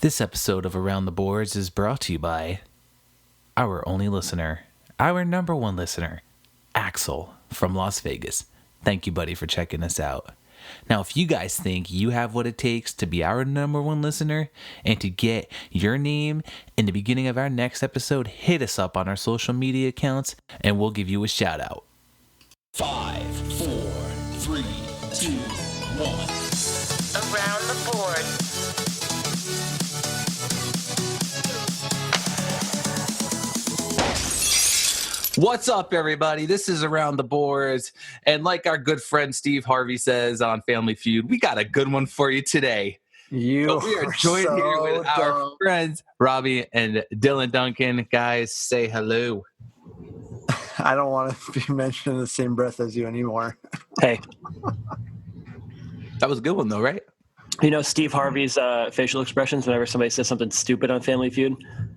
This episode of Around the Boards is brought to you by our only listener, our number one listener, Axel from Las Vegas. Thank you, buddy, for checking us out. Now, if you guys think you have what it takes to be our number one listener and to get your name in the beginning of our next episode, hit us up on our social media accounts and we'll give you a shout out. 5, 4, 3, 2, 1. Around the board. What's up, everybody? This is Around the Boards, and like our good friend Steve Harvey says on Family Feud, we got a good one for you today. We are joined here with our friends Robbie and Dylan Duncan. Guys, say hello. I don't want to be mentioned in the same breath as you anymore. Hey, That was a good one, though, right? you know Steve Harvey's facial expressions whenever somebody says something stupid on Family Feud?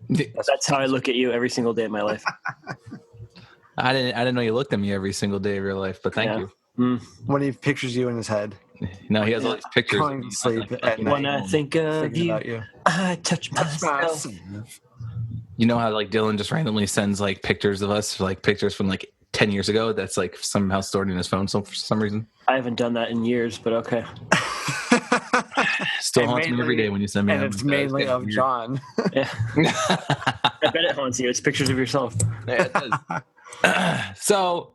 That's how I look at you every single day of my life. I didn't know you looked at me every single day of your life, but thank you. When he pictures you in his head. No, he has all these pictures. Going to sleep at night. When I think of Thinking you, about you. I touch myself. You know how like Dylan just randomly sends like pictures of us, like pictures from like 10 years ago that's like somehow stored in his phone for some reason. I haven't done that in years, but okay. Still And haunts me every day when you send me And them. it's mainly of John. Yeah. I bet it haunts you. It's pictures of yourself. Yeah, it does. So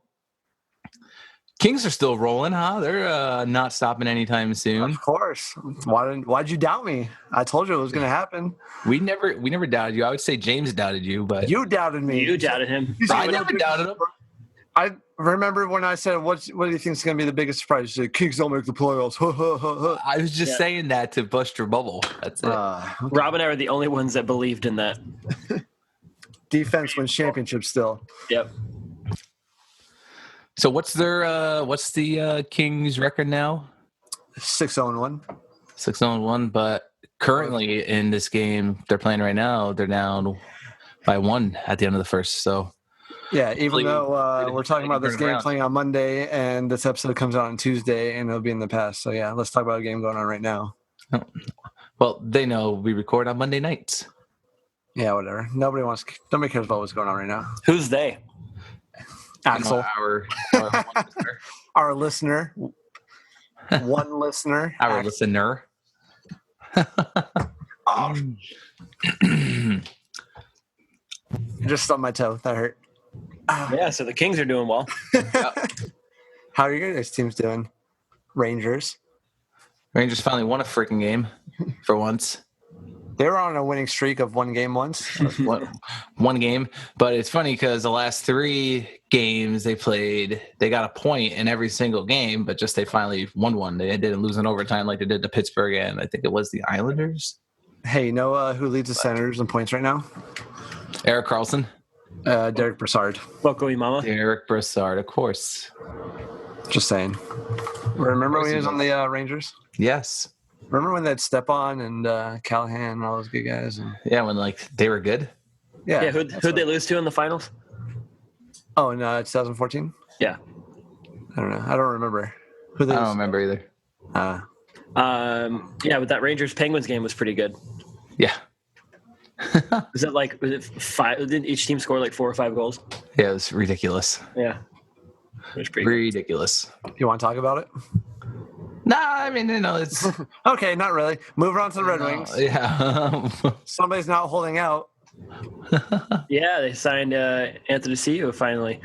Kings are still rolling, huh? They're not stopping anytime soon. Of course. Why'd you doubt me? I told you it was going to happen. We never doubted you. I would say James doubted you, but You doubted me. You doubted him. I never doubted him. I remember when I said, what do you think is going to be the biggest surprise? You said, Kings don't make the playoffs. I was just saying that to bust your bubble. That's it. Rob and I were the only ones that believed in that. Defense wins championships still. Yep. So what's the Kings record now? 6-0-1. 6-1, but currently in this game they're playing right now, they're down by 1 at the end of the first. So Yeah, even though we're talking about this turn game around. playing on Monday and this episode comes out on Tuesday and it'll be in the past. So yeah, let's talk about a game going on right now. well, they know we record on Monday nights. Yeah, whatever. Nobody cares about what's going on right now. Who's they? Axel, Our one listener. our listener, one listener, Our Axel. listener. Oh, just on my toe. That hurt. Yeah, so the Kings are doing well. How are your guys' teams doing? Rangers. Rangers finally won a freaking game for once. They were on a winning streak of one game once. one game, but it's funny because the last 3 games they played, they got a point in every single game, but just they finally won one. They didn't lose in overtime like they did to Pittsburgh, and I think it was the Islanders. Hey, you know who leads the Senators in points right now? Eric Carlson. Derek Brassard. Welcome, Mama. Eric Brassard, of course. Just saying. Remember when he was on the Rangers? Yes. Remember when they had Stepan and Callahan and all those good guys? And, Yeah, when like they were good. Yeah, who'd they lose to in the finals? Oh, in 2014? Yeah. I don't know. I don't remember. Who they I don't remember either. Yeah, but that Rangers-Penguins game was pretty good. Yeah. Was it 5? Didn't each team score like 4 or 5 goals? Yeah, it was ridiculous. Yeah. It was pretty good. Ridiculous. You want to talk about it? Nah, I mean, it's Okay, not really. Moving on to the Red Wings. Yeah. Somebody's not holding out. Yeah, they signed Anthony Ciu finally.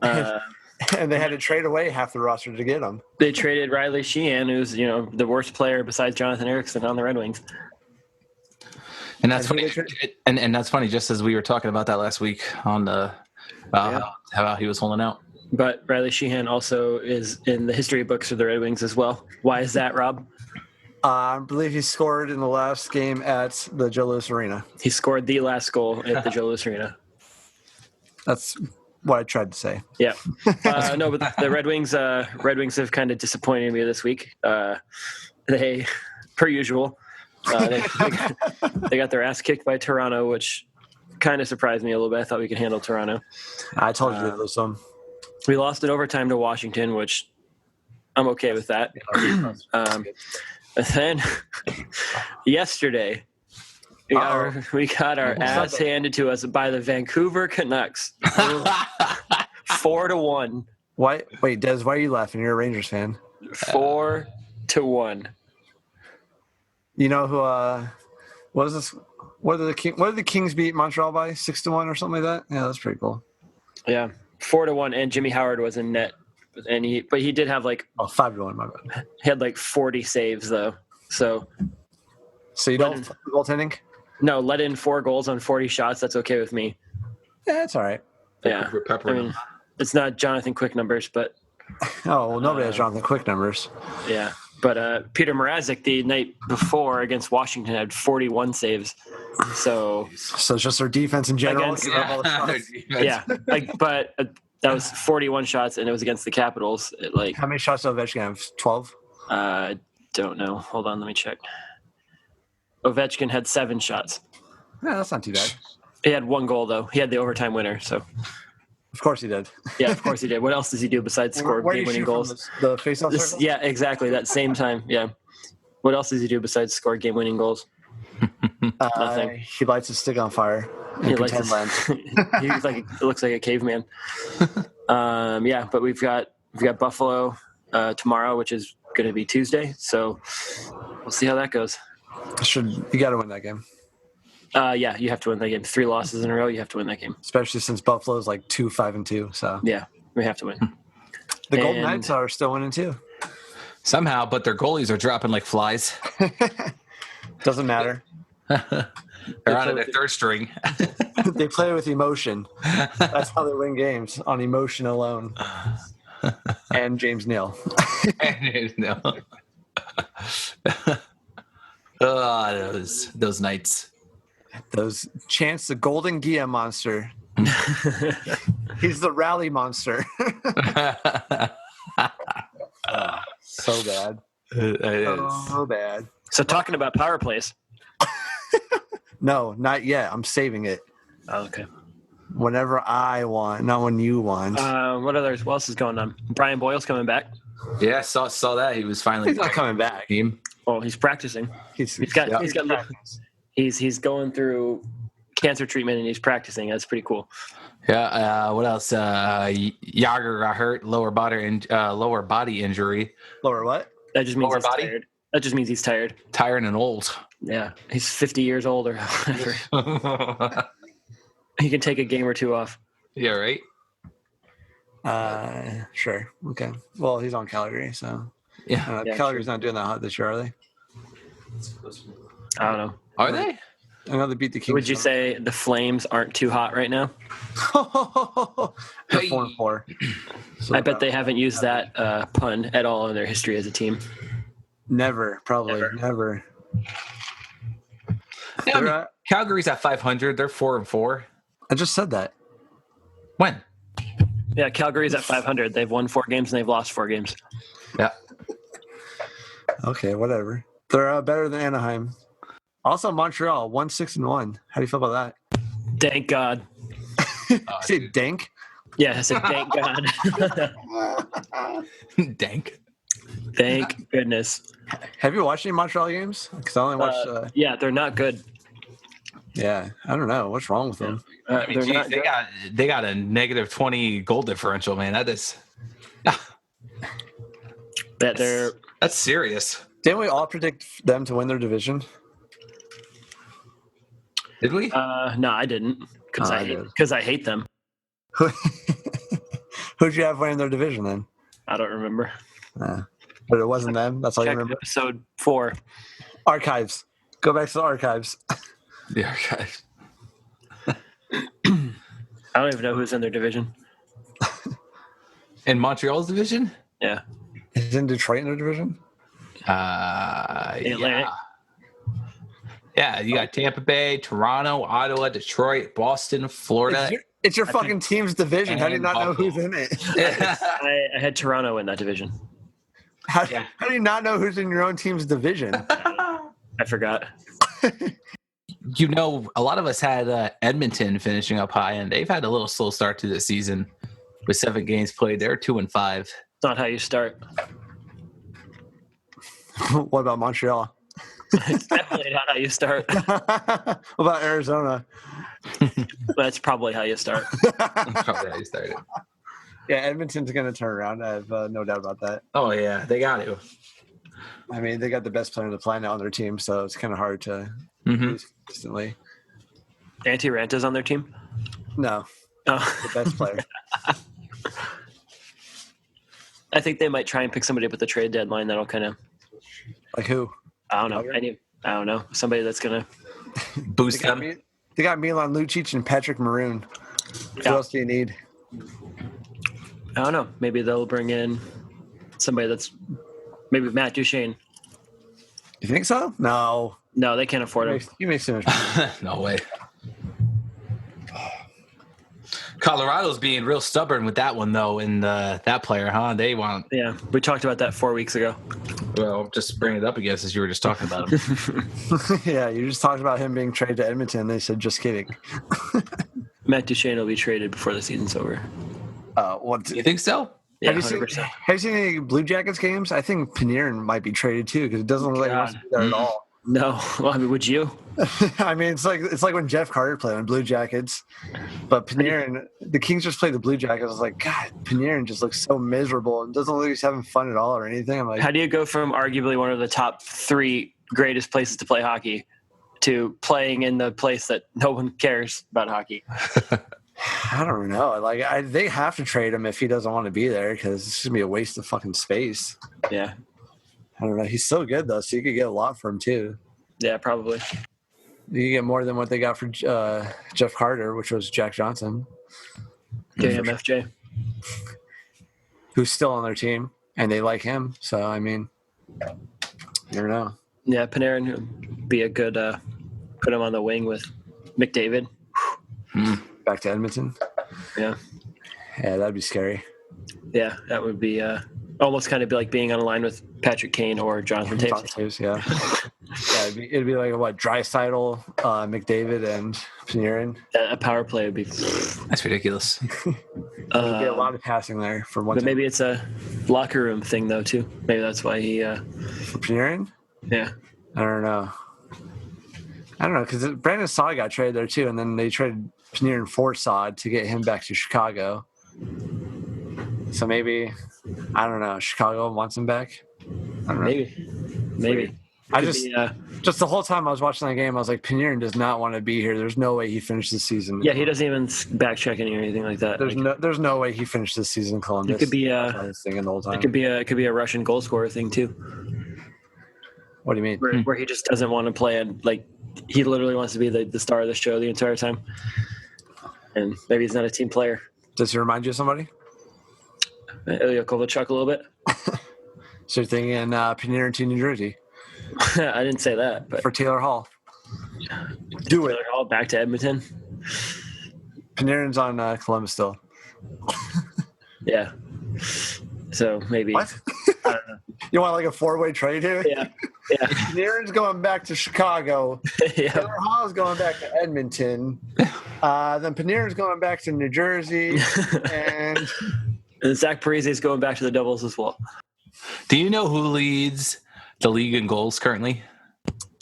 And they had to trade away half the roster to get him. They traded Riley Sheehan, who's the worst player besides Jonathan Ericsson on the Red Wings. And that's funny. And that's funny. Just as we were talking about that last week on the how he was holding out. But Riley Sheehan also is in the history books of the Red Wings as well. Why is that, Rob? I believe he scored in the last game at the Joe Louis Arena. He scored the last goal at the Joe Louis Arena. That's what I tried to say. Yeah. No, but the Red Wings have kind of disappointed me this week. They, per usual, they got their ass kicked by Toronto, which kind of surprised me a little bit. I thought we could handle Toronto. I told you to lose some. We lost in overtime to Washington, which I'm okay with that. And then yesterday, We got our ass handed to us by the Vancouver Canucks. 4-1. Why? Wait, Des, why are you laughing? You're a Rangers fan. 4-1. You know who? What is this? What did the Kings beat Montreal by? 6-1 or something like that? Yeah, that's pretty cool. Yeah, 4-1, and Jimmy Howard was in net, and he did have 5-1. My bad. he had 40 saves though. So you don't goaltending? No, let in 4 goals on 40 shots. That's okay with me. Yeah, that's all right. Yeah, I mean, it's not Jonathan Quick numbers, but nobody has Jonathan Quick numbers. Yeah, but Peter Mrazek the night before against Washington had 41 saves. So it's just their defense in general. But that was 41 shots, and it was against the Capitals. How many shots did Ovechkin have? 12? Don't know. Hold on, let me check. Ovechkin had 7 shots. Yeah, that's not too bad. He had 1 goal though. He had the overtime winner. So of course he did. Yeah, of course he did. What else does he do besides score game-winning goals? The face-off circle? Yeah, exactly. That same time. Yeah. What else does he do besides score game-winning goals? Nothing. He lights his stick on fire. He likes it looks like a caveman. But we've got Buffalo tomorrow, which is going to be Tuesday. So we'll see how that goes. You got to win that game. Yeah, you have to win that game. 3 losses in a row, you have to win that game. Especially since Buffalo's 2-5-2. So yeah, we have to win. The Golden Knights are still winning too. Somehow, but their goalies are dropping like flies. Doesn't matter. They're on their third string. They play with emotion. That's how they win games, on emotion alone. And James Neal. Those Knights. Those Chance the Golden Gia monster. He's the rally monster. So bad. So bad. So talking about power plays. No, not yet. I'm saving it. Oh, okay. Whenever I want, not when you want. What else is going on? Brian Boyle's coming back. Yeah, saw that. He was finally. He's not coming back. Team. Oh, he's practicing. He's going through cancer treatment and he's practicing. That's pretty cool. Yeah. What else? Yager got hurt. Lower body injury. Lower what? That just means he's tired. That just means he's tired. Tired and old. Yeah, he's 50 years old or whatever. He can take a game or 2 off. Yeah, right. Sure. Okay. Well, he's on Calgary, so yeah. Calgary's not doing that hot this year, are they? I don't know. Are they? I know they beat the Kings. Would you say the Flames aren't too hot right now? They're 4-4. So I bet they haven't used that pun at all in their history as a team. Never. Probably never. Yeah, Calgary's at 500. They're 4-4. I just said that. When? Yeah, Calgary's at 500. They've won 4 games and they've lost 4 games. Yeah. Okay, whatever. They're better than Anaheim. Also, Montreal 1-6-1. How do you feel about that? Thank God. Say dank? Yeah, I said thank God. Dank. Thank goodness. Have you watched any Montreal games? Because I only watched. Yeah, they're not good. Yeah, I don't know what's wrong with them. They got a negative 20 goal differential, man. That is. That's serious. Didn't we all predict them to win their division? Did we? No, I didn't. Because I hate them. Who'd you have winning their division then? I don't remember. But it wasn't them. That's all you remember. Episode 4. Archives. Go back to the archives. The archives. I don't even know who's in their division. In Montreal's division? Yeah. Is in Detroit in their division? Atlantic. Yeah, you got Tampa Bay, Toronto, Ottawa, Detroit, Boston, Florida. It's your fucking team's division. How do you not know who's in it? I had Toronto in that division. How do you not know who's in your own team's division? I forgot. A lot of us had Edmonton finishing up high, and they've had a little slow start to the season with 7 games played. They're 2-5. It's not how you start. What about Montreal? It's definitely not how you start. What about Arizona? That's probably how you start. Probably how you started. Yeah, Edmonton's going to turn around. I have no doubt about that. Oh yeah, they got to. I mean, they got the best player on the planet on their team, so it's kind of hard to lose consistently. Antti Ranta's on their team? No, Oh. the best player. I think they might try and pick somebody up at the trade deadline that'll kind of, Like who? I don't know. I don't know. Somebody that's going to Boost them. They got Milan Lucic and Patrick Maroon. What else do you need? I don't know. Maybe they'll bring in somebody that's maybe Matt Duchene. You think so? No. No, they can't afford him. You make so much money. No way. Colorado's being real stubborn with that one, though, and that player, huh? They want... Yeah, we talked about that 4 weeks ago. Well, just bring it up again since you were just talking about him. Yeah, you just talked about him being traded to Edmonton. They said, just kidding. Matt Duchene will be traded before the season's over. You think so? Yeah, have you 100%. seen any Blue Jackets games? I think Panarin might be traded too because it doesn't look like he wants to be there at all. No, well, I mean, would you? I mean, it's like when Jeff Carter played on Blue Jackets, but Panarin, the Kings just played the Blue Jackets. I was like, God, Panarin just looks so miserable and doesn't look like he's having fun at all or anything. I'm like, How do you go from arguably one of the top 3 greatest places to play hockey to playing in the place that no one cares about hockey? I don't know. Like, they have to trade him if he doesn't want to be there because it's gonna be a waste of fucking space. Yeah, I don't know. He's so good though, so you could get a lot for him too. yeah, probably. You get more than what they got for Jeff Carter, which was Jack Johnson, JMFJ. who's still on their team, and they like him. So, I mean, you never know. Yeah, Panarin would be a good put him on the wing with McDavid. Back to Edmonton. Yeah. Yeah, that'd be scary. Yeah, that would be almost kind of be like being on a line with Patrick Kane or Jonathan Taves. Yeah. Yeah, it'd be like what, Draisaitl, McDavid, and Panarin. A power play would be. That's ridiculous. There'd be a lot of passing there for one. But maybe it's a locker room thing though too. Maybe that's why he. For Panarin? Yeah. I don't know because Brandon Saad got traded there too, and then they traded Panarin for Saad to get him back to Chicago. So maybe, I don't know, Chicago wants him back. I don't know. Maybe. I just the whole time I was watching that game, I was like, Panarin does not want to be here. There's no way he finished the season. Yeah, he doesn't even backcheck any or anything like that. There's no way he finished the season in Columbus. It could be thinking the whole time. it could be a Russian goal scorer thing too. What do you mean? Where he just doesn't want to play and like he literally wants to be the star of the show the entire time. And maybe he's not a team player. Does he remind you of somebody? Ilya Kovalchuk a little bit. So you're thinking Panarin to New Jersey I didn't say that, but for Taylor Hall. Do it. Taylor Hall back to Edmonton. Panarin's on Columbus still. Yeah. So maybe. What? I don't know. You want like a 4-way trade here? Yeah. Yeah. Panarin's going back to Chicago. Yeah. Taylor Hall's going back to Edmonton. Then Panarin's going back to New Jersey. And Zach Parise is going back to the Devils as well. Do you know who leads the league in goals currently?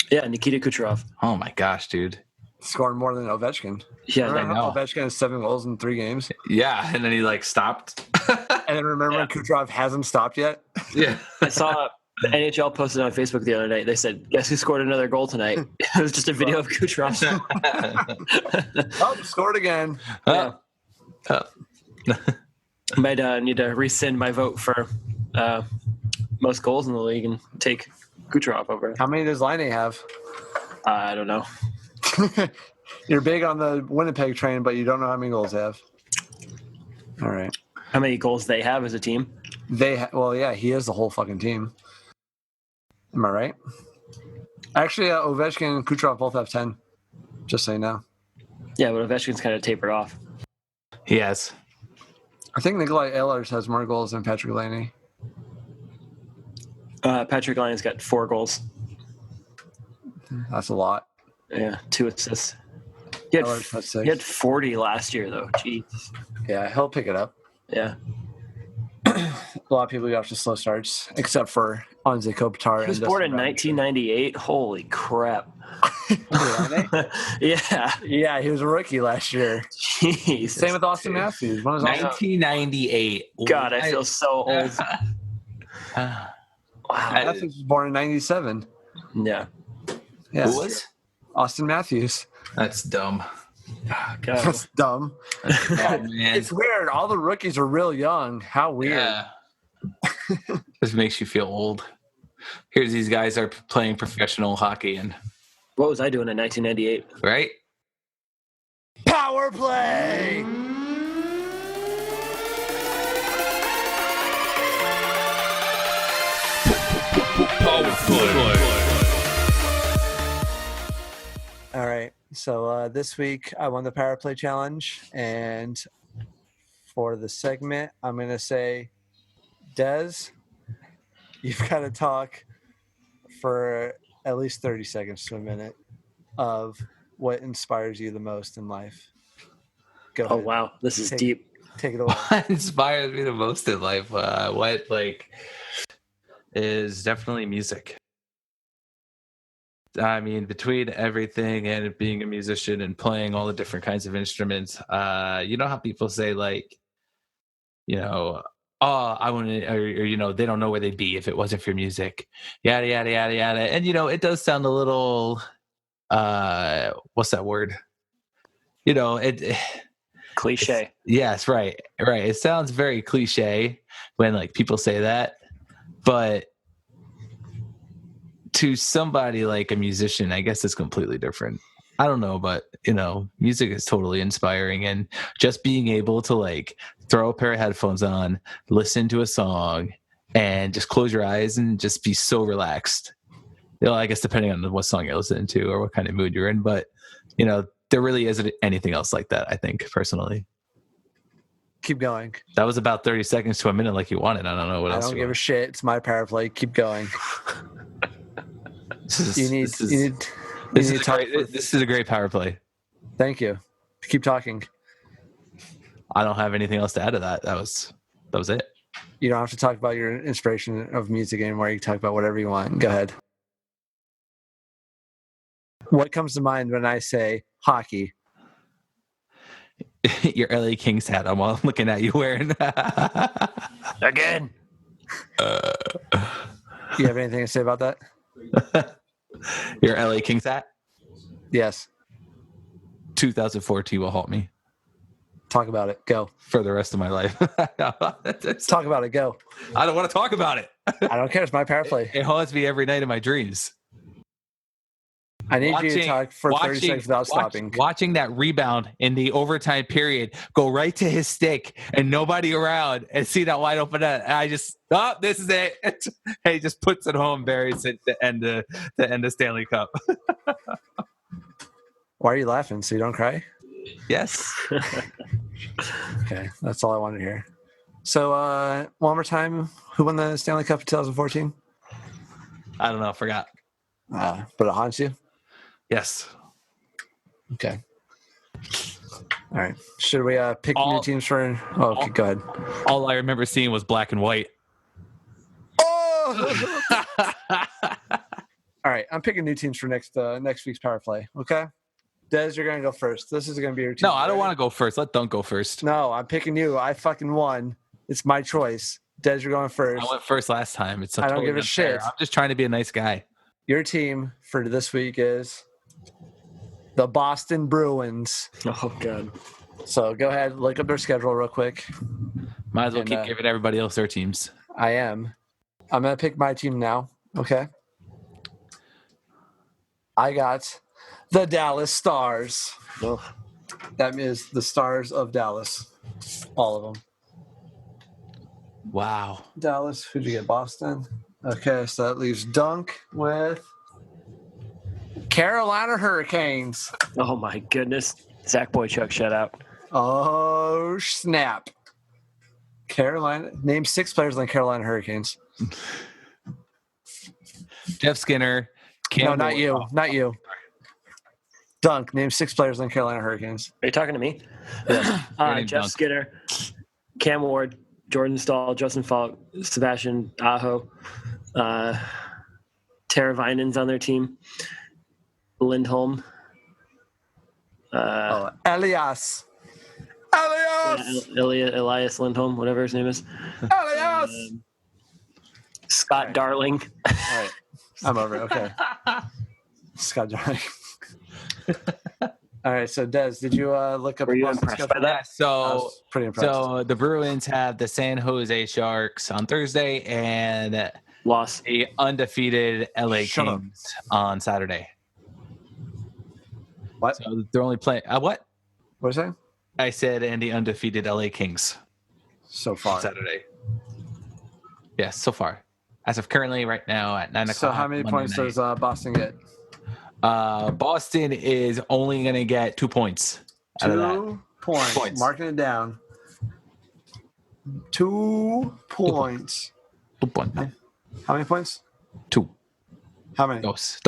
Yeah, Nikita Kucherov. Oh my gosh, dude. scoring more than Ovechkin. Yeah, I know. Ovechkin has 7 goals in 3 games. Yeah, and then he like stopped. And then remember Kucherov hasn't stopped yet? Yeah. I saw the NHL posted on Facebook the other night. They said, "Guess who scored another goal tonight?" It was just a video of Kucherov. Oh, scored again. Oh. Might need to rescind my vote for most goals in the league and take Kucherov over. How many does Laine have? I don't know. You're big on the Winnipeg train, but you don't know how many goals they have. All right. How many goals they have as a team? Well, yeah, he is the whole fucking team. Am I right? Actually, Ovechkin and Kucherov both have 10. Just so you know. Yeah, but Ovechkin's kind of tapered off. Yes. I think Nikolai Ehlers has more goals than Patrick Laine. Patrick Laine's got 4 goals. That's a lot. Yeah, 2 assists. He Ehlers has 6. had 40 last year, though. Jeez. Yeah, he'll pick it up. Yeah. A lot of people got off to slow starts, except for Anze Kopitar. He was born in 1998. Holy crap. Yeah. Yeah, he was a rookie last year. Jesus. Same with Austin dude. Matthews. When was Austin? 1998. God, I feel so old. Wow. Matthews was born in 97. Yeah. Yeah. Who was? Austin Matthews. That's dumb. God. That's dumb. Oh, man. It's weird. All the rookies are real young. How weird. Yeah. This makes you feel old. Here's these guys are playing professional hockey, and What was I doing in 1998? right? Power play. All right. So this week I won the power play challenge, and for the segment, I'm going to say, Des, you've got to talk for at least 30 seconds to a minute of what inspires you the most in life. Go Oh, ahead. wow. This is Take- deep. Take it away. What inspires me the most in life? What is definitely music. I mean, between everything and being a musician and playing all the different kinds of instruments, you know how people say, like, you know, oh, I want to, or you know, they don't know where they'd be if it wasn't for music, yada yada yada yada. And you know, it does sound a little, what's that word? You know, it. Cliche. Yes, right. It sounds very cliche when like people say that, but to somebody like a musician, I guess it's completely different. I don't know, but you know, music is totally inspiring, and just being able to like throw a pair of headphones on, listen to a song, and just close your eyes and just be so relaxed. You know, I guess depending on what song you're listening to or what kind of mood you're in, but you know, there really isn't anything else like that, I think, personally. Keep going. That was about 30 seconds to a minute like you wanted. I don't know what I else don't you give a want. shit. It's my power play. Keep going. This You need is to talk. this is a great power play. Thank you. Keep talking. I don't have anything else to add to that. That was it. You don't have to talk about your inspiration of music anymore. You can talk about whatever you want. Go ahead. What comes to mind when I say hockey? Your LA Kings hat. I'm all looking at you wearing. Again. You have anything to say about that? Your LA Kings hat. Yes. 2014 will haunt me Talk about it. Go. for the rest of my life. Talk about it. Go. I don't want to talk about it. I don't care. It's my power play. It haunts me every night in my dreams. I need you to talk for 30 seconds without stopping. Watching that rebound in the overtime period go right to his stick and nobody around and see that wide open net. And I just, this is it. And he just puts it home, buries it to end the Stanley Cup. Why are you laughing? So you don't cry? Yes. Okay. That's all I wanted to hear. So one more time, who won the Stanley Cup in 2014? I don't know. Forgot. But it haunts you? Yes. Okay. All right. Should we pick new teams for? Oh, okay, go ahead. All I remember seeing was black and white. Oh! All right. I'm picking new teams for next week's power play. Okay. Des, you're gonna go first. This is gonna be your team. No, I don't want to go first. Let Dunk go first. No, I'm picking you. I fucking won. It's my choice. Des, you're going first. I went first last time. It's I don't totally give a unfair. shit. I'm just trying to be a nice guy. Your team for this week is the Boston Bruins. Oh, God. So go ahead, look up their schedule real quick. Might as well And, keep giving everybody else their teams. I am. I'm going to pick my team now. Okay. I got the Dallas Stars. Oh. That is the Stars of Dallas. All of them. Wow. Dallas. Who'd you get? Boston. Okay, so that leaves Dunk with Carolina Hurricanes. Oh, my goodness. Zach Boychuk, shout out. Oh, snap. Carolina. Name 6 players on the Carolina Hurricanes. Jeff Skinner. No, not you. Not you. Dunk. Name 6 players on the Carolina Hurricanes. Are you talking to me? Your name's Jeff Dunk. Skinner, Cam Ward, Jordan Stahl, Justin Falk, Sebastian Aho, Tara Vinen's on their team. Lindholm. Elias. Elias Lindholm, whatever his name is. Elias. Scott Darling. All right. I'm over it. Okay. Scott Darling. All right. So, Des, did you look up? Were you Boston's impressed schedule? by that? I So, was pretty impressed. so the Bruins have the San Jose Sharks on Thursday and Loss. the undefeated LA Shut up. Kings on Saturday. What? So they're only playing. What? What was I saying? I said, and the undefeated LA Kings So on far. Saturday. Yes, so far. As of currently, right now at 9 o'clock. So, how many Monday points night. does Boston get? Boston is only going to get 2 points out of that. 2 points. Points. Marking it down. 2 points. 2 points. How many points? 2. How many Dos.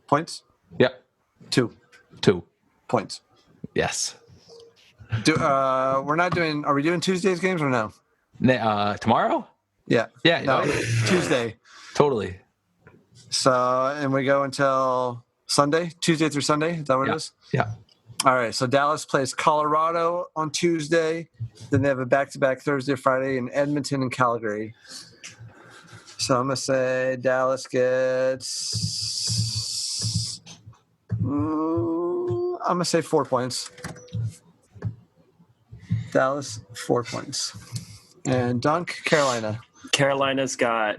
points? Yep. 2 2. points. Yes. We're not doing. Are we doing Tuesday's games or no? Tomorrow? Yeah. Yeah. No, Tuesday. Totally. So, and we go until Sunday, Tuesday through Sunday. Is that what it is? Yeah. All right. So Dallas plays Colorado on Tuesday. Then they have a back-to-back Thursday, Friday in Edmonton and Calgary. So I'm gonna say Dallas gets. I'm gonna say 4 points. Dallas 4 points. And Dunk, Carolina. Carolina's got,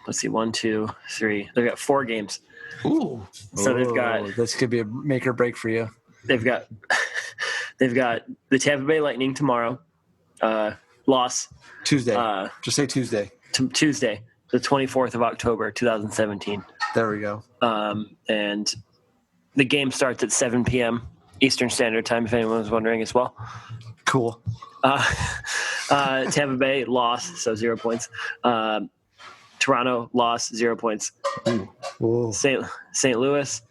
let's see, 1, 2, 3. They've got 4 games. Ooh. So they've got This could be a make or break for you. they've got the Tampa Bay Lightning tomorrow. Loss. Tuesday. Just say Tuesday. Tuesday, the 24th of October, 2017. There we go. And the game starts at 7 p.m. Eastern Standard Time, if anyone was wondering as well. Cool. Tampa Bay lost, so 0 points. Toronto lost, 0 points. Ooh. St. Louis,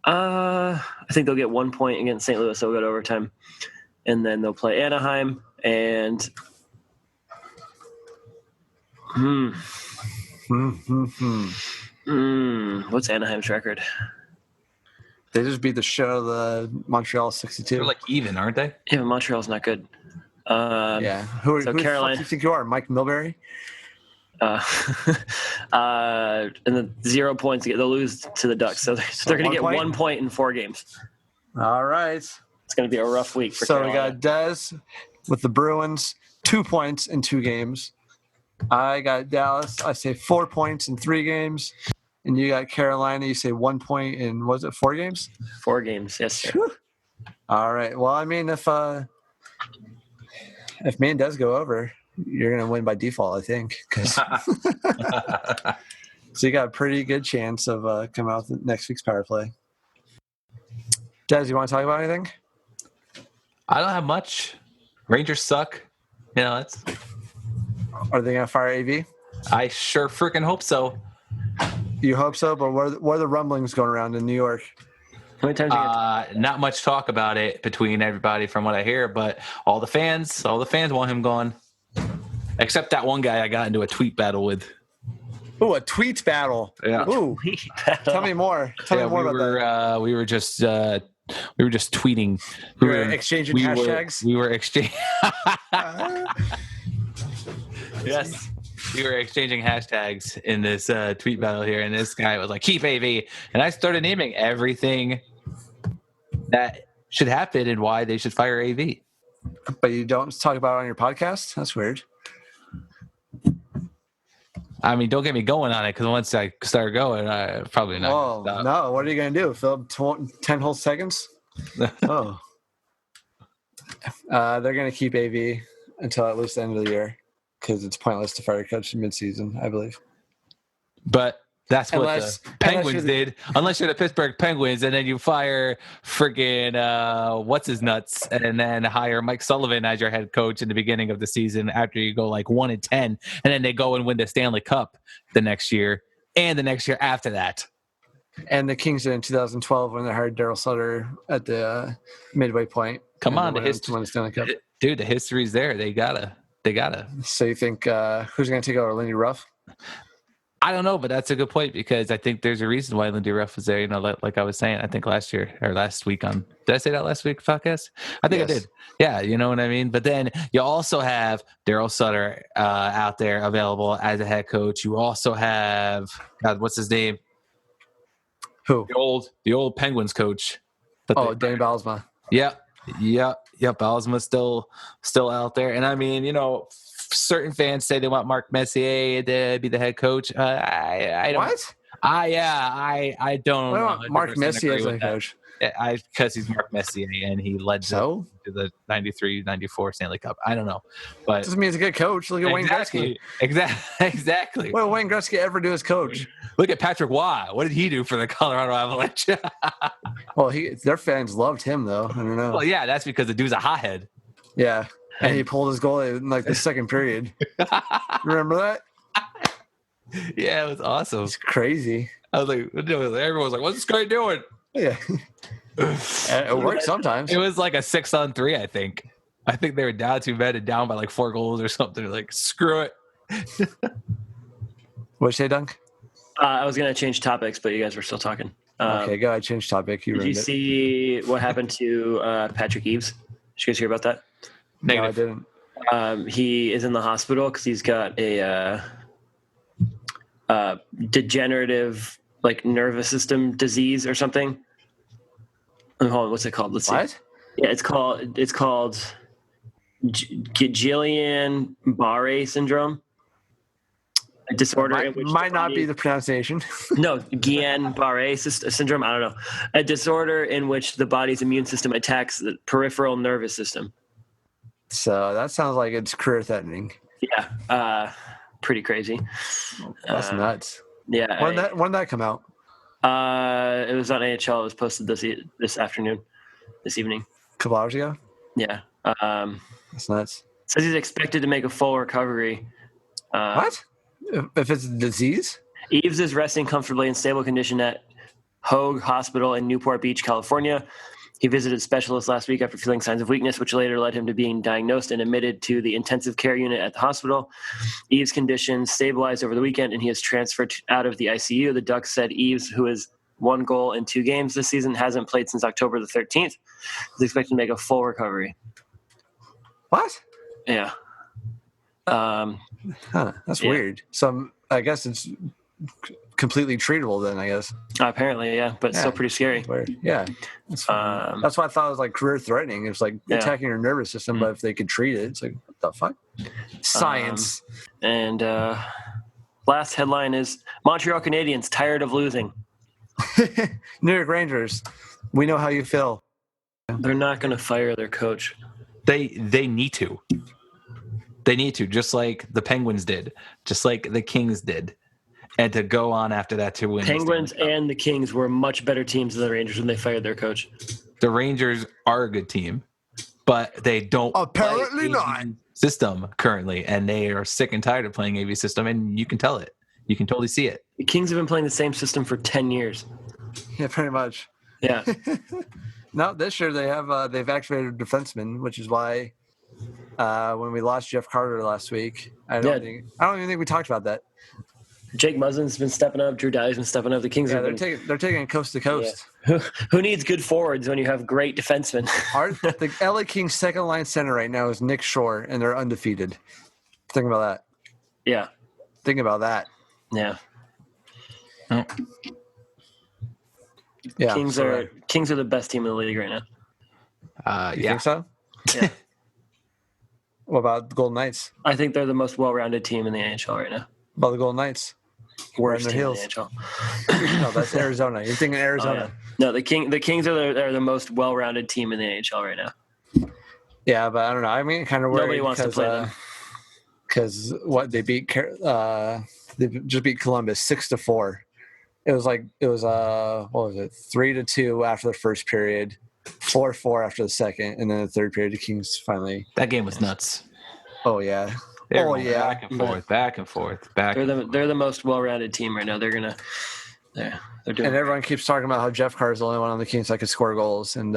I think they'll get 1 point against St. Louis, so we'll go to overtime. And then they'll play Anaheim and what's Anaheim's record? They just beat the shit out of the Montreal 62. They're like even, aren't they? Yeah, but Montreal's not good. Yeah. Who So the fuck Carolina- do you think you are? Mike Milbury? And then 0 points. They'll lose to the Ducks, so they're going to get 1 point? 1 point in 4 games. All right. It's going to be a rough week for So Carolina. we got Dez with the Bruins, 2 points in 2 games. I got Dallas. I say 4 points in 3 games. And you got Carolina. You say 1 point in, was it 4 games? 4 games, yes, sir. Whew. All right. Well, I mean, if me and Dez go over, you're going to win by default, I think. 'Cause so you got a pretty good chance of coming out with next week's power play. Dez, you want to talk about anything? I don't have much. Rangers suck. You know, Are they going to fire AV? I sure freaking hope so. You hope so, but what are the rumblings going around in New York? How many times you get Not much talk about it between everybody from what I hear, but all the fans want him gone. Except that one guy I got into a tweet battle with. Ooh, a tweet battle. Yeah. Ooh, tell me more. Tell me more about that. We were just tweeting. You were exchanging hashtags? We were exchanging. Yes. We were exchanging hashtags in this tweet battle here, and this guy was like, keep AV. And I started naming everything that should happen and why they should fire AV. But you don't talk about it on your podcast? That's weird. I mean, don't get me going on it, because once I start going, I probably not. Oh, gonna stop. no. What are you going to do? Fill up 10 whole seconds? Oh. They're going to keep AV until at least the end of the year, because it's pointless to fire a coach in midseason, I believe. But that's what Unless- the Penguins unless you're did. Unless you're the Pittsburgh Penguins, and then you fire friggin' what's his nuts, and then hire Mike Sullivan as your head coach in the beginning of the season after you go like 1-10, and then they go and win the Stanley Cup the next year and the next year after that. And the Kings did in 2012 when they hired Daryl Sutter at the midway point. Come And on, they the went on to history, win the Stanley Cup. dude. The history's there. They gotta They gotta. So you think who's going to take over, Lindy Ruff? I don't know, but that's a good point because I think there's a reason why Lindy Ruff was there. You know, like I was saying, I think last week did I say that last week podcast? I think I did. Yeah, you know what I mean? But then you also have Daryl Sutter out there available as a head coach. You also have, God, what's his name? Who? The old Penguins coach. Danny Balsma. Yep. Balsma's still out there. And I mean, you know, certain fans say they want Mark Messier to be the head coach. I don't. What? I don't. Why don't Mark Messier as a coach? Because he's Mark Messier and he led to the 93-94 Stanley Cup. I don't know, but doesn't mean he's a good coach. Look at Wayne Gretzky. Exactly. What did Wayne Gretzky ever do as coach? Look at Patrick Waugh. What did he do for the Colorado Avalanche? Well, their fans loved him though. I don't know. Well, yeah, that's because the dude's a hothead. Yeah, and he pulled his goal in like the second period. Remember that? Yeah, it was awesome. It's crazy. I was like, everyone was like, "What's this guy doing?" Yeah, it works sometimes. It was like a 6-on-3, I think. I think they were down 2 men and down by like 4 goals or something. Like, screw it. What'd you say, Dunk? I was going to change topics, but you guys were still talking. Okay, go ahead. Change topic. Did you see what happened to Patrick Eves? Did you guys hear about that? No, I didn't. He is in the hospital because he's got a degenerative, like, nervous system disease or something. Hold on, what's it called? Let's see. What? Yeah, it's called Guillain-Barré syndrome. A disorder in which might not be the pronunciation. No, Guillain-Barré syndrome. I don't know. A disorder in which the body's immune system attacks the peripheral nervous system. So that sounds like it's career-threatening. Yeah, pretty crazy. That's nuts. Yeah. When did that come out? It was on AHL. It was posted this evening. A couple hours ago? Yeah. That's nuts. Says he's expected to make a full recovery. What? If it's a disease? Eves is resting comfortably in stable condition at Hoag Hospital in Newport Beach, California. He visited specialists last week after feeling signs of weakness, which later led him to being diagnosed and admitted to the intensive care unit at the hospital. Eves' condition stabilized over the weekend, and he is transferred out of the ICU. The Ducks said Eves, who has 1 goal in 2 games this season, hasn't played since October the 13th. Is expected to make a full recovery. What? Yeah. That's weird. So I guess it's completely treatable then, I guess. Apparently, yeah, but still pretty scary. Weird. Yeah. That's why I thought it was like career threatening. It's like attacking your nervous system, but if they could treat it, it's like, what the fuck? Science. And last headline is Montreal Canadiens tired of losing. New York Rangers, we know how you feel. They're not going to fire their coach. They need to. They need to, just like the Penguins did, just like the Kings did, and to go on after that to win. Penguins and the Kings were much better teams than the Rangers when they fired their coach. The Rangers are a good team, but they don't apparently not system currently, and they are sick and tired of playing AV system, and you can tell it. You can totally see it. The Kings have been playing the same system for 10 years. Yeah, pretty much. Yeah. No, this year they've activated a defenseman, which is why when we lost Jeff Carter last week, I don't even think we talked about that. Jake Muzzin's been stepping up. Drew Doughty's been stepping up. The Kings they're taking it coast to coast. Yeah. Who needs good forwards when you have great defensemen? The LA Kings second line center right now is Nick Shore, and they're undefeated. Think about that. Yeah. Think about that. Yeah. Oh. Yeah. Kings are the best team in the league right now. You think so? Yeah. What about the Golden Knights? I think they're the most well-rounded team in the NHL right now. About the Golden Knights? Worst team heels. in the NHL. No, that's Arizona. You're thinking Arizona. Oh, yeah. No, the Kings are the most well-rounded team in the NHL right now. Yeah, but I don't know. I mean, kind of worried. Nobody wants to play them. Because they beat they just beat Columbus 6-4. It was what was it? 3-2 after the first period, 4-4 after the second, and then the third period the Kings finally. That game was nuts. Oh yeah. Back and forth. They're the most well-rounded team right now. They're doing. And everyone keeps talking about how Jeff Carr is the only one on the Kings that can score goals, and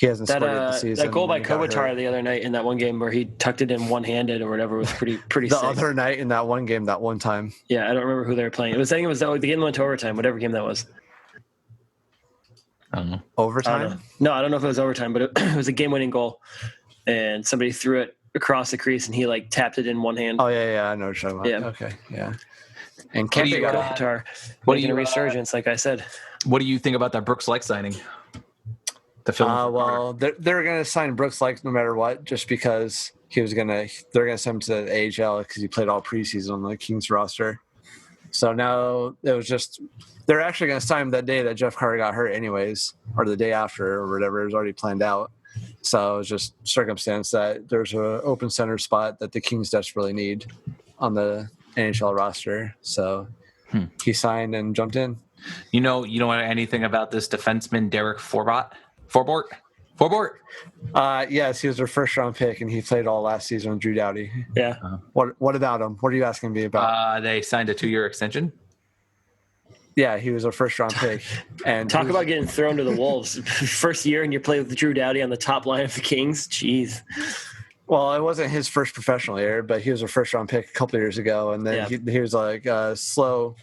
he hasn't scored yet this season. That goal by and he got Kopitar hurt. the other night in that one game where he tucked it in one-handed or whatever was pretty The sick. other night in that one game, that one time. Yeah, I don't remember who they were playing. I think it was the game went to overtime, whatever game that was. I don't know. Overtime? No, I don't know if it was overtime, but it was a game-winning goal, and somebody threw it across the crease, and he like tapped it in one hand. Oh yeah, I know what you're talking about. Yeah. Okay, yeah. And What do Kempe you, got Kopitar what do making you, a resurgence, like I said. What do you think about that Brooks Like signing? To fill in for Carter? well, they're going to sign Brooks like no matter what, just because they're going to send him to the AHL because he played all preseason on the Kings roster. So now it was just they're actually going to sign him that day that Jeff Carter got hurt, anyways, or the day after, or whatever. It was already planned out. So it was just circumstance that there's an open center spot that the Kings desperately need on the NHL roster. So he signed and jumped in. You know anything about this defenseman Derek Forbort? Yes, he was their first round pick, and he played all last season with Drew Doughty. Yeah. What about him? What are you asking me about? They signed a 2-year extension. Yeah, he was a first round pick. And Talk about getting thrown to the wolves. First year, and you play with Drew Doughty on the top line of the Kings. Jeez. well, it wasn't his first professional year, but he was a first round pick a couple of years ago, and then Yeah. he was like a slow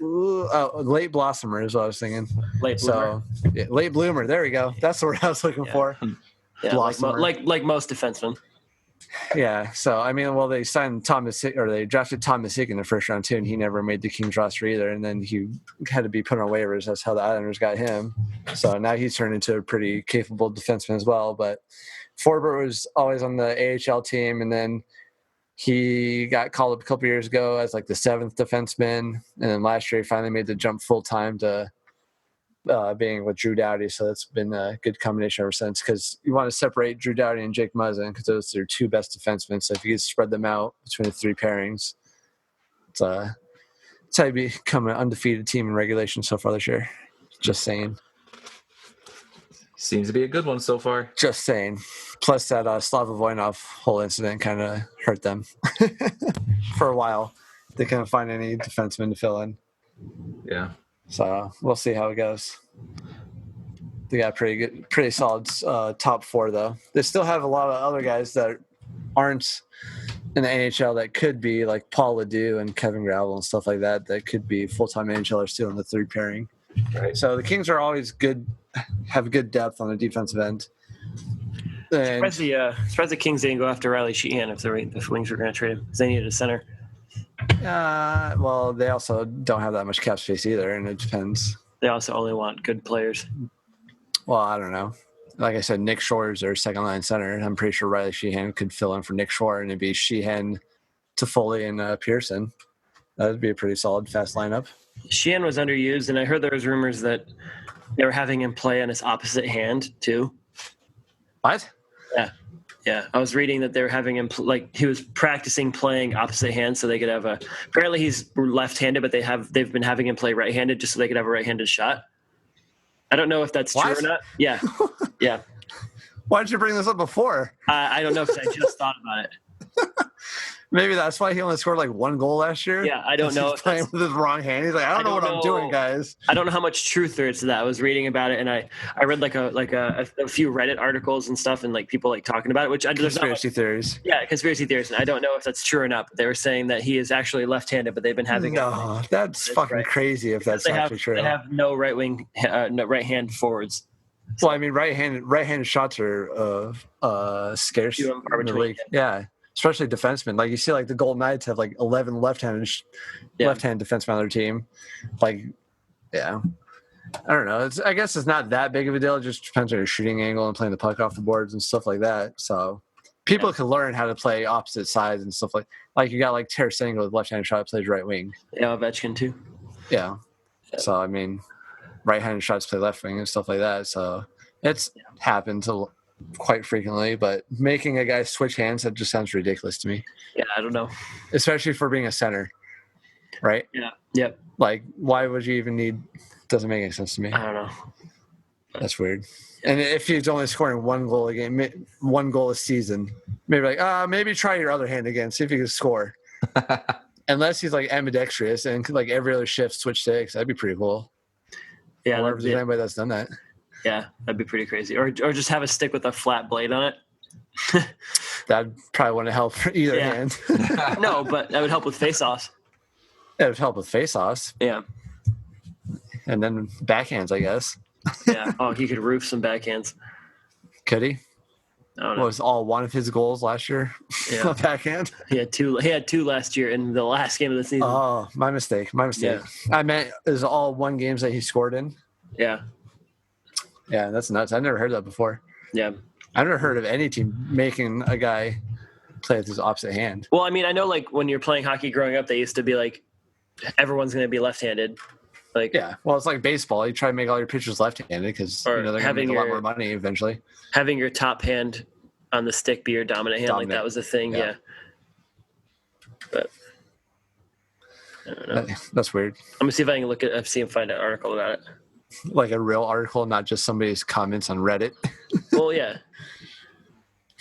late blossomer is what I was thinking. Late bloomer. So yeah, late bloomer. There we go. That's the word I was looking for. Yeah, blossomer. like most defensemen. Yeah. So I mean, well, they signed they drafted Tom Misick in the first round too, and he never made the Kings roster either. And then he had to be put on waivers. That's how the Islanders got him. So now he's turned into a pretty capable defenseman as well. But Forbort was always on the AHL team, and then he got called up a couple years ago as like the 7th defenseman, and then last year he finally made the jump full time to being with Drew Doughty. So that's been a good combination ever since, because you want to separate Drew Doughty and Jake Muzzin because those are 2 best defensemen. So if you could spread them out between the 3 pairings, it's how you become an undefeated team in regulation so far this year. Just saying. Seems to be a good one so far. Just saying. Plus that Slava Voinov whole incident kind of hurt them for a while. They couldn't find any defensemen to fill in. Yeah. So we'll see how it goes. They got pretty solid top 4 though. They still have a lot of other guys that aren't in the NHL that could be, like Paul Ledoux and Kevin Gravel and stuff like that could be full-time NHLers too in the 3 pairing. Right. So the Kings are always good, have good depth on the defensive end. And Surprised the Kings didn't go after Riley Sheehan if the Wings were going to trade him, because they needed a center. well, they also don't have that much cap space either, and it depends. They also only want good players. Well, I don't know. Like I said, Nick Shore is their second line center. I'm pretty sure Riley Sheehan could fill in for Nick Shore, and it'd be Sheehan, Toffoli, and Pearson. That would be a pretty solid, fast lineup. Sheehan was underused, and I heard there was rumors that they were having him play on his opposite hand too. What? Yeah. I was reading that they were having him he was practicing playing opposite hand so they could have apparently he's left-handed, but they've been having him play right-handed just so they could have a right-handed shot. I don't know if that's true or not. Yeah. Yeah. Why did you bring this up before? I don't know, because I just thought about it. Maybe that's why he only scored like 1 goal last year. Yeah, I don't know. He's playing with his wrong hand. He's like, I don't know what I'm doing, guys. I don't know how much truth there is to that. I was reading about it, and I read a few Reddit articles and stuff, and like people like talking about it, which there's not Conspiracy theories. Yeah, conspiracy theories, and I don't know if that's true or not. But they were saying that he is actually left-handed, but they've been having No, that's fucking right. crazy if that's actually true. They have no right-hand forwards. Well, I mean, right-handed shots are scarce. Few and far in the between. league. Yeah, especially defensemen. Like you see, like the Golden Knights have like 11 left-handed defensemen on their team. Like, yeah, I don't know. I guess it's not that big of a deal. It just depends on your shooting angle and playing the puck off the boards and stuff like that. So people can learn how to play opposite sides and stuff like you got like Tarasenko with left-handed shot plays right wing. Yeah, Ovechkin too. Yeah. So I mean, right-handed shots play left wing and stuff like that. So it's happened quite frequently, but making a guy switch hands, that just sounds ridiculous to me. Yeah, I don't know. Especially for being a center, right? Yeah. Yep. Like, why would you even need? Doesn't make any sense to me. I don't know. That's weird. And if he's only scoring 1 goal a game, 1 goal a season, maybe maybe try your other hand again, see if you can score. Unless he's like ambidextrous and like every other shift switch sticks, that'd be pretty cool. Yeah, I wonder if there's anybody that's done that. Yeah, that'd be pretty crazy. Or just have a stick with a flat blade on it. That probably wouldn't help for either Yeah. hand. No, but that would help with face-offs. It would help with face-offs Yeah. and then backhands, I guess. Yeah. Oh, he could roof some backhands. Could he? I don't know. Was all one of his goals last year? Yeah. Backhand. He had two last year in the last game of the season. Oh, my mistake. Yeah. I meant it was all one games that he scored in. Yeah. Yeah, that's nuts. I never heard that before. Yeah. I've never heard of any team making a guy play with his opposite hand. Well, I mean, I know like when you're playing hockey growing up, they used to be like, everyone's going to be left-handed. Like, Yeah, well, it's like baseball. You try to make all your pitchers left-handed because Or they're going to having make a lot your- more money eventually. having your top hand on the stick be your dominant hand, like Dominant. that was a thing. Yeah. Yeah. But I don't know. That's weird. I'm gonna see if I can see and find an article about it. Like a real article, not just somebody's comments on Reddit. Well, yeah.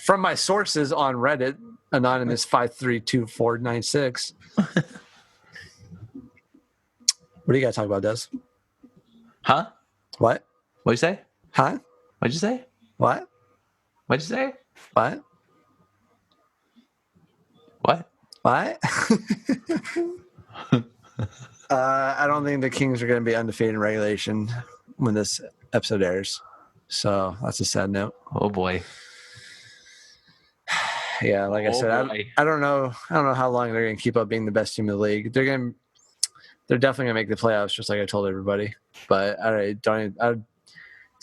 From my sources on Reddit, anonymous 532496. What do you got to talk about, Des? Huh? What? What'd you say? Huh? What'd you say? What? What'd you say? What? What? What? I don't think the Kings are going to be undefeated in regulation when this episode airs. So that's a sad note. Oh boy. Yeah, like I Oh, said, boy. I don't know how long they're going to keep up being the best team in the league. They're definitely going to make the playoffs, just like I told everybody. But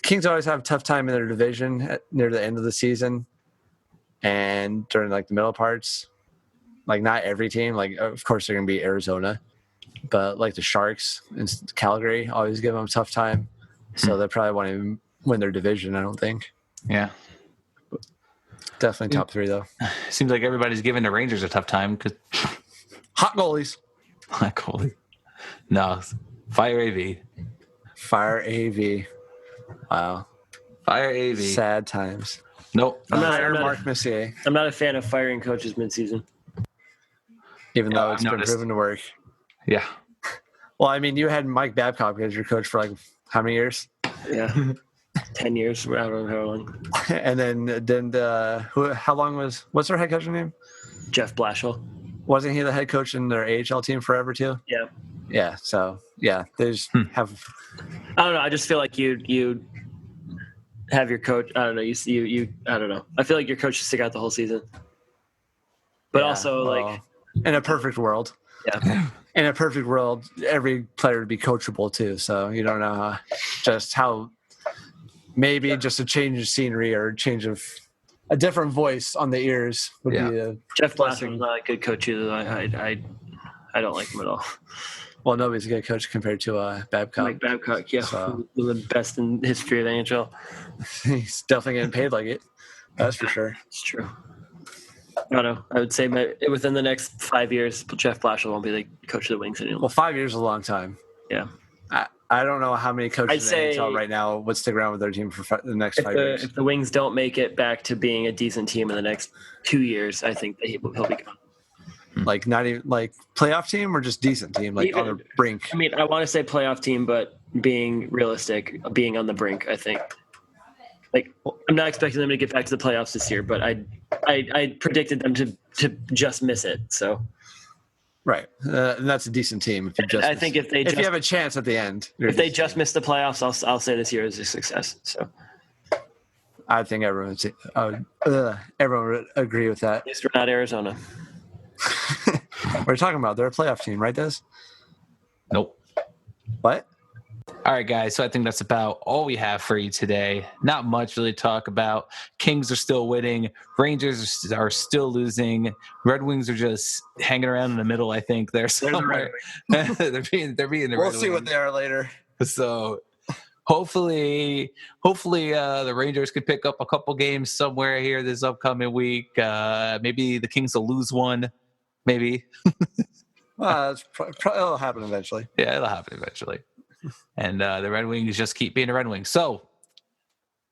Kings always have a tough time in their division near the end of the season and during like the middle parts. Like not every team, like of course they're going to be Arizona, but like the Sharks and Calgary always give them a tough time. So they probably won't even win their division, I don't think. Yeah. Definitely top three though. Seems like everybody's giving the Rangers a tough time because Hot goalies. No, fire AV. Fire AV. Wow. Fire AV. Sad times. Nope. Fire Mark Messier, I'm not a fan of firing coaches midseason. even though it's I've been noticed. proven to work. Yeah. Well, I mean, you had Mike Babcock as your coach for like how many years? Yeah. 10 years. I don't know how long. And then how long what's their head coach's name? Jeff Blashill. Wasn't he the head coach in their AHL team forever too? Yeah. Yeah. So yeah, they just have. I don't know. I just feel like you have your coach. I don't know. You. I don't know. I feel like your coach should stick out the whole season. But Yeah, also, like, in a perfect world, yeah, in a perfect world, every player would be coachable too. So you don't know how maybe just a change of scenery or a change of a different voice on the ears would be a Jeff blessing. Blashill's not a good coach either. I don't like him at all. Well, nobody's a good coach compared to Babcock. Mike Babcock, yeah, So- one of the best in the history of the NHL. He's definitely getting paid like it. That's for sure. It's true. I don't know. I would say within the next 5 years, Jeff Blashill won't be the coach of the Wings anymore. Well, 5 years is a long time. Yeah. I don't know how many coaches I'd say- in the NHL right now would stick around with their team for the next 5 years. If the Wings don't make it back to being a decent team in the next 2 years, I think that he'll be gone. Like not even like playoff team or just decent team, like on the brink. I mean, I want to say playoff team, but being realistic, being on the brink, I think. Like, I'm not expecting them to get back to the playoffs this year, but I predicted them to just miss it. So Right, and that's a decent team. If you just, I think if you have a chance at the end, you're if they decent. just miss the playoffs, I'll say this year is a success. So I think everyone would agree with that. at least we're not Arizona. What are you talking about? They're a playoff team, right, Des? Nope. What? All right, guys. So I think that's about all we have for you today. Not much really to talk about. Kings are still winning. Rangers are still losing. Red Wings are just hanging around in the middle. I think they're somewhere. they're being the We'll Red see what Wings. they are later. So hopefully, the Rangers could pick up a couple games somewhere here this upcoming week. Maybe the Kings will lose one. Maybe. It'll happen eventually. Yeah, it'll happen eventually. And the Red Wings just keep being the Red Wings. So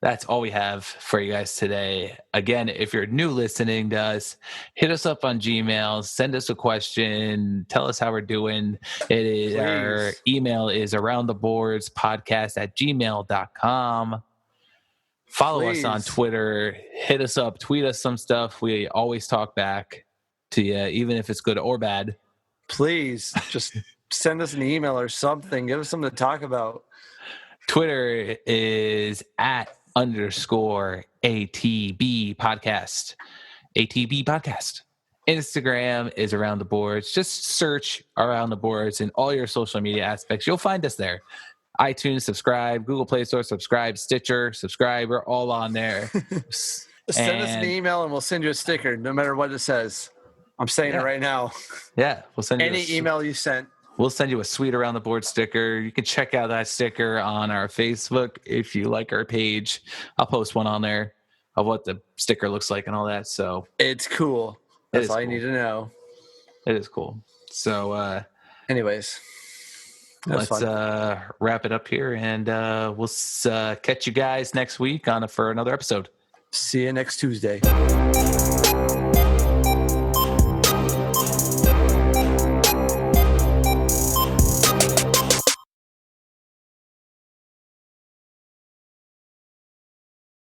that's all we have for you guys today. Again, if you're new listening to us, hit us up on Gmail, send us a question, tell us how we're doing. Our email is aroundtheboardspodcast@gmail.com. Follow us on Please. Twitter. Hit us up. Tweet us some stuff. We always talk back to you, even if it's good or bad. Please just send us an email or something. Give us something to talk about. Twitter is @_ATB podcast. ATB podcast. Instagram is Around the Boards. Just search Around the Boards in all your social media aspects. You'll find us there. iTunes, subscribe. Google Play Store, subscribe. Stitcher, subscribe. We're all on there. Send us an email and we'll send you a sticker, no matter what it says. I'm saying it right now. Yeah, we'll send you Any email you sent. We'll send you a sweet Around the Board sticker. You can check out that sticker on our Facebook if you like our page. I'll post one on there of what the sticker looks like and all that. So it's cool. That's all you need to know. It is cool. So anyways, let's wrap it up here, and we'll catch you guys next week for another episode. See you next Tuesday.